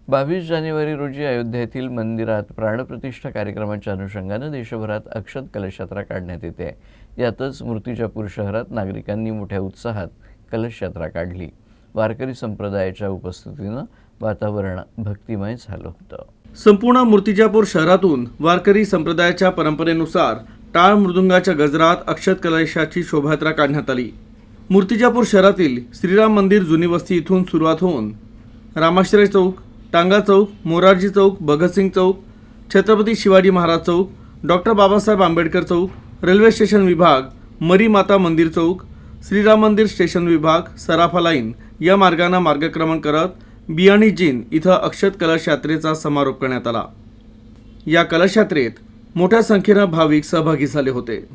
22 जानेवारी रोजी अयोध्येतील मंदिरात प्राणप्रतिष्ठा कार्यक्रमाच्या अनुषंगानं देशभरात अक्षत कलश यात्रा काढण्यात येते. यातच मूर्तिजापूर शहरात नागरिकांनी मोठ्या उत्साहात कलश यात्रा काढली. वारकरी संप्रदायाच्या उपस्थितीनं वातावरण भक्तिमय झालं होतं. संपूर्ण मूर्तिजापूर शहरातून वारकरी संप्रदायाच्या परंपरेनुसार टाळ मृदुंगाच्या गजरात अक्षत कलशाची शोभायात्रा काढण्यात आली. मूर्तिजापूर शहरातील श्रीराम मंदिर जुनी वस्ती इथून सुरुवात होऊन रामाश्रय चौक, टांगा चौक, मोरारजी चौक, भगतसिंग चौक, छत्रपती शिवाजी महाराज चौक, डॉक्टर बाबासाहेब आंबेडकर चौक, रेल्वे स्टेशन विभाग, मरी माता मंदिर चौक, श्रीराम मंदिर स्टेशन विभाग, सराफा लाईन या मार्गाने मार्गक्रमण करत बियाणी जीन इथं अक्षत कलश यात्रेचा समारोप करण्यात आला. या कलश यात्रेत मोठ्या संख्येनं भाविक सहभागी झाले होते.